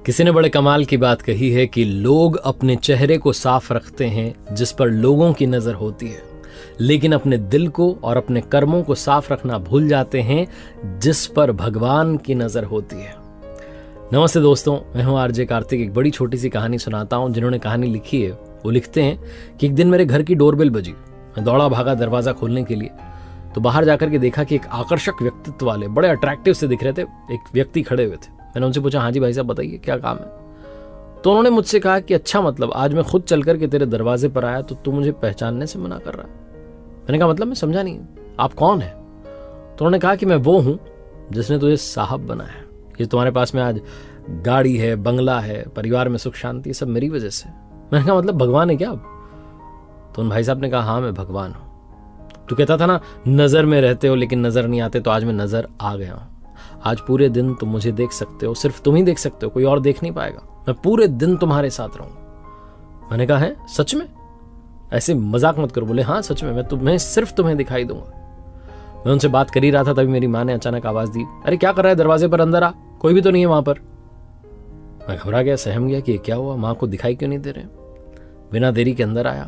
किसी ने बड़े कमाल की बात कही है कि लोग अपने चेहरे को साफ रखते हैं जिस पर लोगों की नजर होती है, लेकिन अपने दिल को और अपने कर्मों को साफ रखना भूल जाते हैं जिस पर भगवान की नजर होती है। नमस्ते दोस्तों, मैं हूं आरजे कार्तिक। एक बड़ी छोटी सी कहानी सुनाता हूं। जिन्होंने कहानी लिखी है वो लिखते हैं कि एक दिन मेरे घर की डोरबेल बजी। मैं दौड़ा भागा दरवाजा खोलने के लिए, तो बाहर जाकर के देखा कि एक आकर्षक व्यक्तित्व वाले बड़े अट्रैक्टिव से दिख रहे थे एक व्यक्ति खड़े हुए थे। मैंने उनसे पूछा, हाँ जी भाई साहब बताइए क्या काम है। तो उन्होंने मुझसे कहा कि अच्छा, मतलब आज मैं खुद चल करके तेरे दरवाजे पर आया तो तू मुझे पहचानने से मना कर रहा है। मैंने कहा मतलब मैं समझा नहीं, आप कौन है? तो उन्होंने कहा कि मैं वो हूं जिसने तुझे साहब बनाया है। ये तुम्हारे पास में आज गाड़ी है, बंगला है, परिवार में सुख शांति, सब मेरी वजह से। मैंने कहा मतलब भगवान है क्या अब? तो उन भाई साहब ने कहा, हाँ मैं भगवान हूं। तू कहता था ना नजर में रहते हो लेकिन नजर नहीं आते, तो आज मैं नजर आ गया हूं। आज पूरे दिन तुम मुझे देख सकते हो, सिर्फ तुम ही देख सकते हो, कोई और देख नहीं पाएगा। मैं पूरे दिन तुम्हारे साथ रहूंगा। मैंने कहा है सच में? ऐसे मजाक मत करो। बोले हाँ सच में, मैं सिर्फ तुम्हें दिखाई दूंगा। मैं उनसे बात कर ही रहा था, तभी मेरी माँ ने अचानक आवाज दी, अरे क्या कर रहा है, दरवाजे पर अंदर आ, कोई भी तो नहीं है वहां पर। मैं घबरा गया, सहम गया कि क्या हुआ, माँ को दिखाई क्यों नहीं दे रहे। बिना देरी के अंदर आया।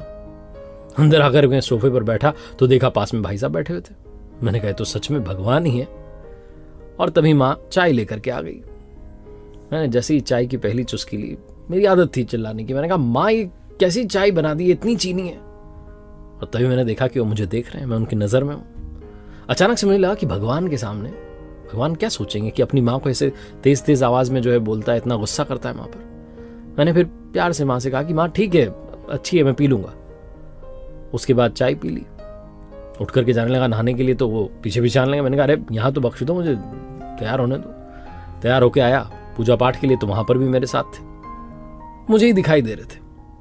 अंदर आकर मैं सोफे पर बैठा तो देखा पास में भाई साहब बैठे हुए थे। मैंने कहा तो सच में भगवान ही है। और तभी माँ चाय लेकर के आ गई। मैंने जैसे ही चाय की पहली चुस्की ली, मेरी आदत थी चिल्लाने की, मैंने कहा माँ ये कैसी चाय बना दी, इतनी चीनी है। और तभी मैंने देखा कि वो मुझे देख रहे हैं, मैं उनकी नजर में हूं। अचानक से मुझे लगा कि भगवान के सामने भगवान क्या सोचेंगे कि अपनी माँ को ऐसे तेज तेज आवाज में जो है बोलता है, इतना गुस्सा करता है माँ पर। मैंने फिर प्यार से माँ से कहा कि माँ ठीक है, अच्छी है, मैं पी लूंगा। उसके बाद चाय पी ली, उठ करके जाने लगा नहाने के लिए, तो वो पीछे पीछे आने लगा। मैंने कहा अरे यहाँ तो बख्श दो, मुझे तैयार होने दो। तैयार होके आया पूजा पाठ के लिए, तो वहां पर भी मेरे साथ थे, मुझे ही दिखाई दे रहे थे।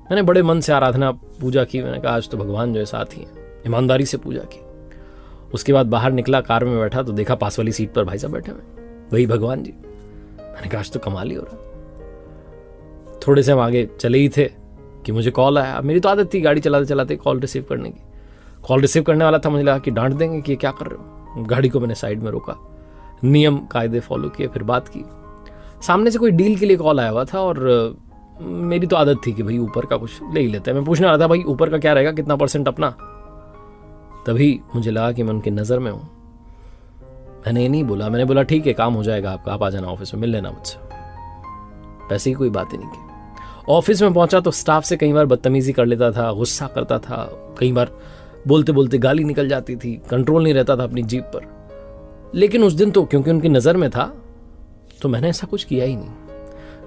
मैंने बड़े मन से आराधना पूजा की। मैंने कहा आज तो भगवान जो है साथ ही हैं, ईमानदारी से पूजा की। उसके बाद बाहर निकला, कार में बैठा तो देखा पास वाली सीट पर भाई साहब बैठे हुए, वही भगवान जी। मैंने कहा आज तो कमाल ही हो रहा। थोड़े से हम आगे चले ही थे कि मुझे कॉल आया। मेरी तो आदत थी गाड़ी चलाते चलाते कॉल रिसीव करने की। कॉल रिसीव करने वाला था, मुझे लगा कि डांट देंगे कि क्या कर रहे हो। गाड़ी को मैंने साइड में रोका, नियम कायदे फॉलो किए, फिर बात की। सामने से कोई डील के लिए कॉल आया हुआ था और मेरी तो आदत थी कि भाई ऊपर का कुछ ले ही लेते हैं। मैं पूछने वाला था भाई ऊपर का क्या रहेगा, कितना % अपना। तभी मुझे लगा कि मैं उनकी नज़र में हूँ। मैंने ये नहीं बोला, मैंने बोला ठीक है काम हो जाएगा आपका, आप आ जाना ऑफिस में, मिल लेना मुझसे। वैसे ही कोई बात ही नहीं की। ऑफिस में पहुंचा तो स्टाफ से कई बार बदतमीजी कर लेता था, गुस्सा करता था, कई बार बोलते बोलते गाली निकल जाती थी, कंट्रोल नहीं रहता था अपनी जीभ पर। लेकिन उस दिन तो क्योंकि उनकी नज़र में था तो मैंने ऐसा कुछ किया ही नहीं।